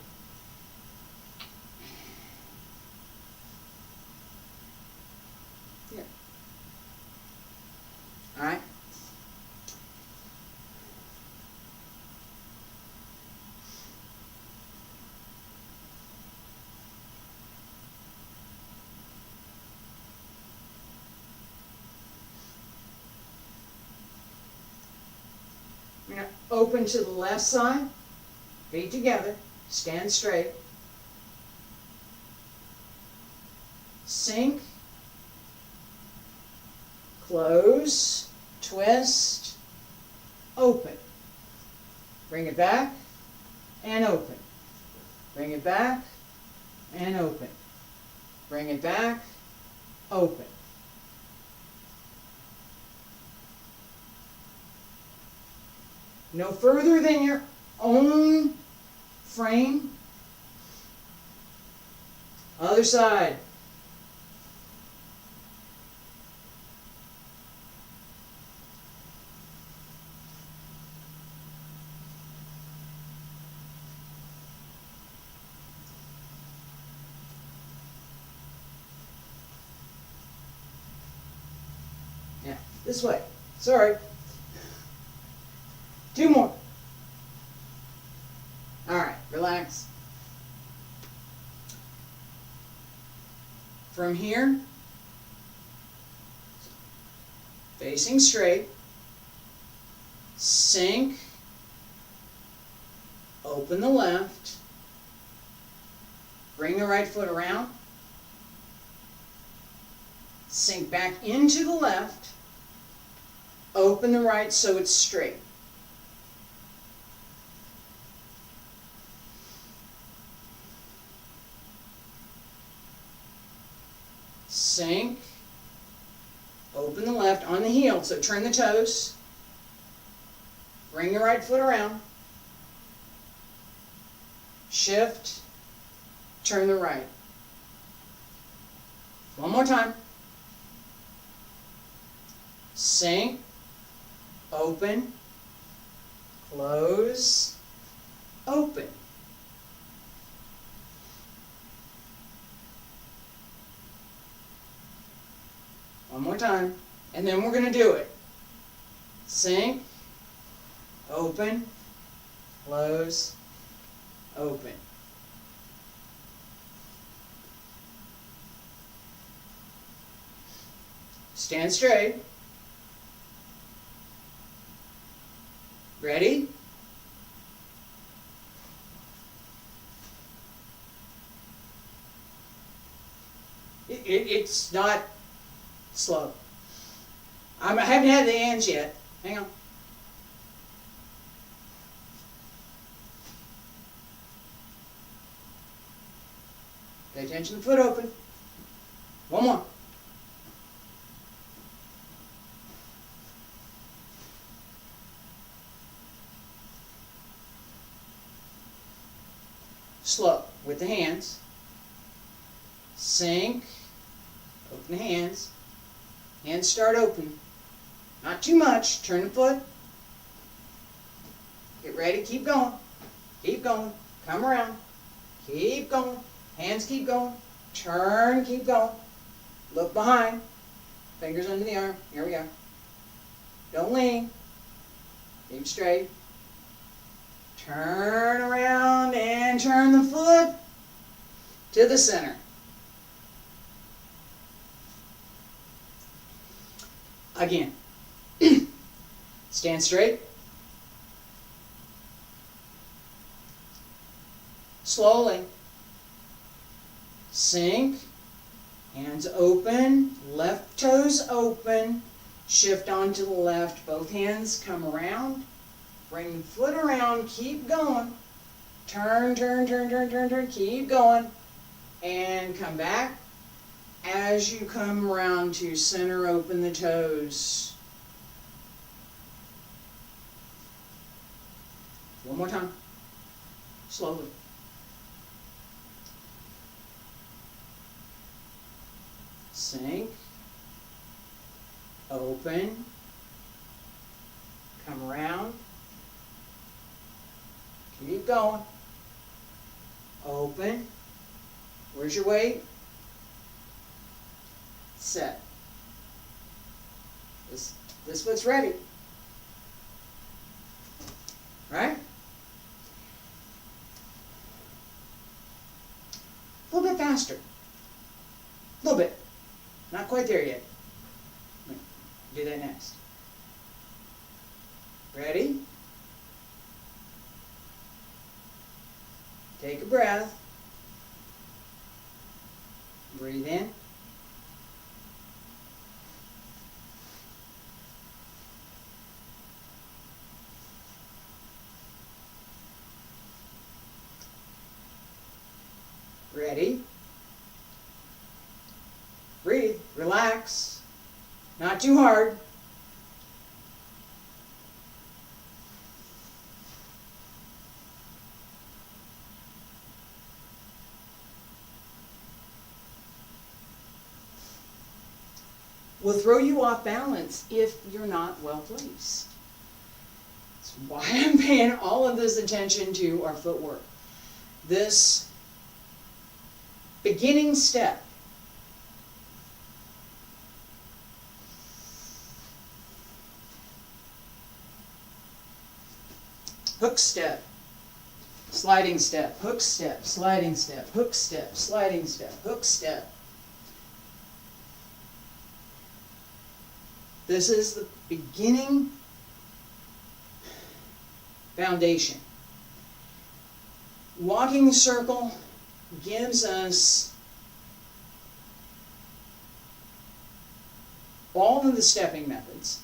Here. All right? Open to the left side. Feet together. Stand straight. Sink. Close. Twist. Open. Bring it back and open. Bring it back and open. Bring it back, open. No further than your own frame. Other side. Yeah, this way. Sorry. 2 more. All right, relax. From here, facing straight, sink, open the left, bring the right foot around, sink back into the left, open the right so it's straight. Sink, open the left on the heel, so turn the toes, bring the right foot around, shift, turn the right. One more time. Sink, open, close, open. One more time, and then we're going to do it. Sink, open, close, open. Stand straight. Ready? It's not slow. I haven't had the hands yet. Hang on. Pay attention to the foot open. One more. Slow with the hands. Sink. Open the hands. Hands start open. Not too much. Turn the foot. Get ready. Keep going. Keep going. Come around. Keep going. Hands keep going. Turn. Keep going. Look behind. Fingers under the arm. Here we go. Don't lean. Keep straight. Turn around and turn the foot to the center. Again. Stand straight. Slowly. Sink. Hands open. Left toes open. Shift onto the left. Both hands come around. Bring the foot around. Keep going. Turn, turn, turn, turn, turn, turn. Keep going. And come back. As you come around to center, open the toes. One more time. Slowly. Sink. Open. Come around. Keep going. Open. Where's your weight? Set. This foot's ready. Right? A little bit faster. A little bit. Not quite there yet. Do that next. Ready? Take a breath. Breathe in. Ready? Breathe. Relax. Not too hard. Will throw you off balance if you're not well placed. That's why I'm paying all of this attention to our footwork. This beginning step. Hook step, sliding step, hook step, sliding step, hook step, sliding step, hook step. This is the beginning foundation. Walking the circle gives us all of the stepping methods,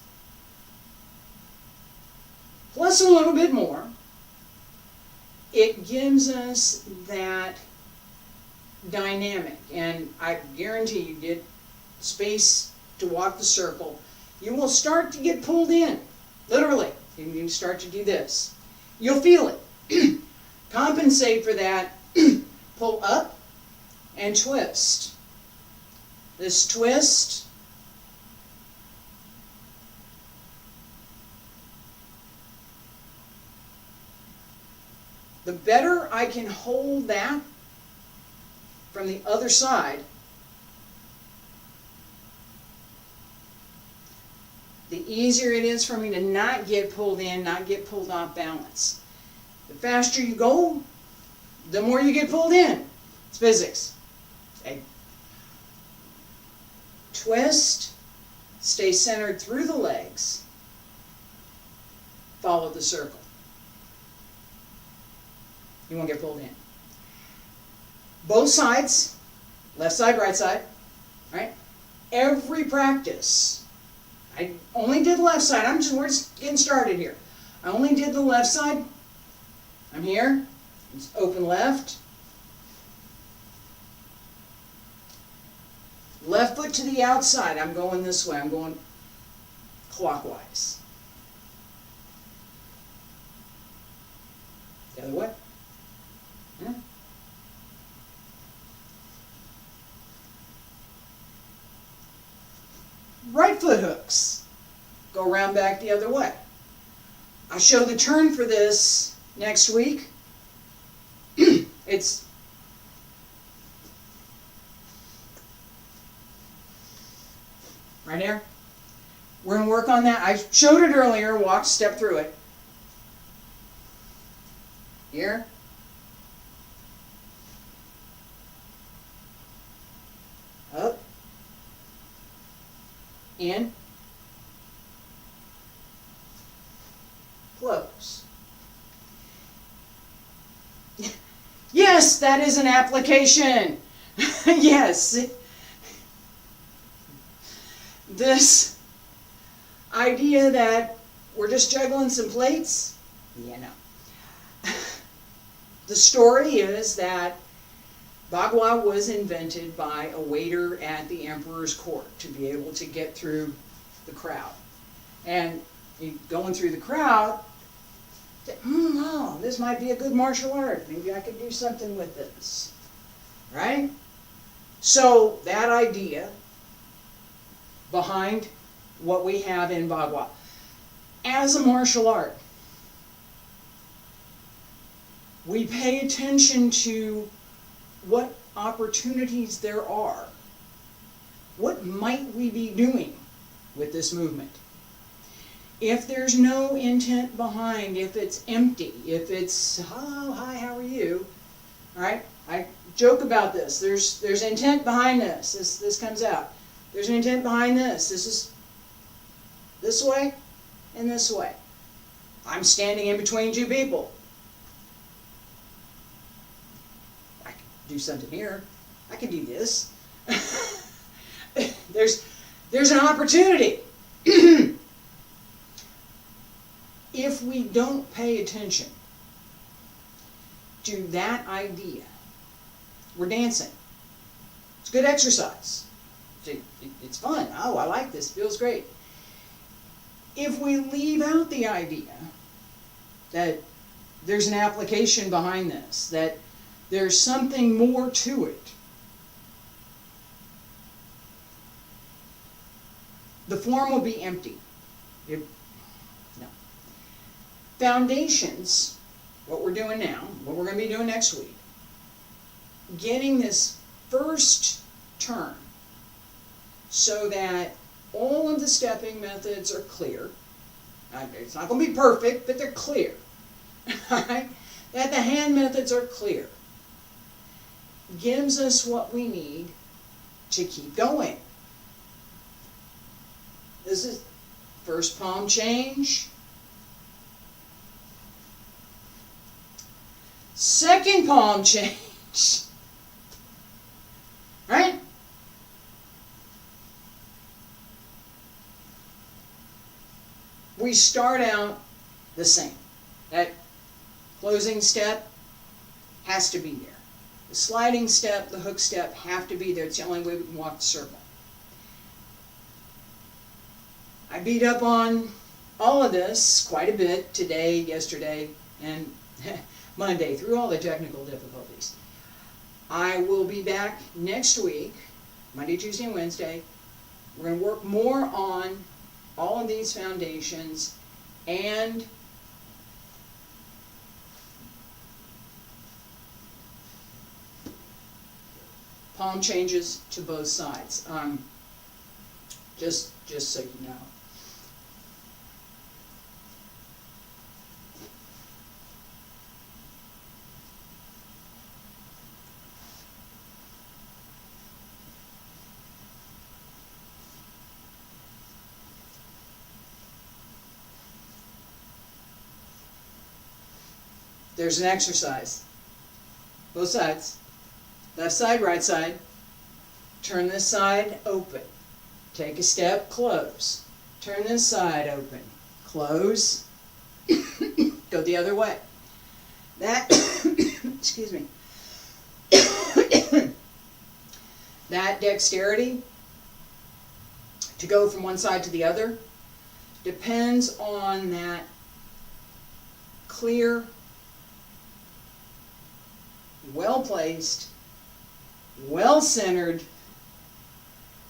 plus a little bit more. It gives us that dynamic, and I guarantee you get space to walk the circle, you will start to get pulled in, literally. You start to do this. You'll feel it. Compensate for that. Pull up and twist. This twist the better I can hold that from the other side, the easier it is for me to not get pulled in, not get pulled off balance. The faster you go, the more you get pulled in. It's physics. Okay. Twist, stay centered through the legs, follow the circle. You won't get pulled in. Both sides, left side, right side, right? Every practice, I only did the left side. We're just getting started here. I only did the left side. I'm here. It's open left. Left foot to the outside. I'm going this way. I'm going clockwise. The other way. Yeah. Right foot hooks. Go around back the other way. I'll show the turn for this next week. It's right here. We're going to work on that. I showed it earlier. Walk, step through it. Here. Up. In. Close. Yes, that is an application. Yes. This idea that we're just juggling some plates, yeah, no. The story is that Bagua was invented by a waiter at the emperor's court to be able to get through the crowd. And going through the crowd, oh, this might be a good martial art. Maybe I could do something with this. Right? So that idea behind what we have in Bagua as a martial art, we pay attention to what opportunities there are. What might we be doing with this movement? If there's no intent behind, if it's empty, if it's, oh, hi, how are you? All right, I joke about this. There's intent behind this. This comes out. There's an intent behind this. This is this way and this way. I'm standing in between two people. do something here. I can do this. There's an opportunity. If we don't pay attention to that idea, we're dancing. It's good exercise. It's fun. Oh, I like this. Feels great. If we leave out the idea that there's an application behind this, that there's something more to it, the form will be empty. No. Foundations, what we're doing now, what we're going to be doing next week, getting this first turn so that all of the stepping methods are clear. It's not going to be perfect, but they're clear. Right? That the hand methods are clear. Gives us what we need to keep going. This is first palm change. Second palm change. Right? We start out the same. That closing step has to be there. The sliding step, the hook step have to be there. It's the only way we can walk the circle. I beat up on all of this quite a bit today, yesterday, and Monday through all the technical difficulties. I will be back next week, Monday, Tuesday, and Wednesday. We're going to work more on all of these foundations and palm changes to both sides. Just so you know. There's an exercise. Both sides. Left side, right side. Turn this side open. Take a step, close. Turn this side open. Close. Go the other way. That, excuse me. That dexterity to go from one side to the other depends on that clear, well-placed, well-centered,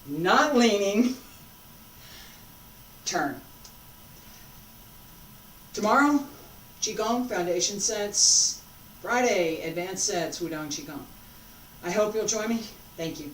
not leaning turn. Tomorrow, Qigong foundation sets. Friday, advanced sets, Wudang Qigong. I hope you'll join me. Thank you.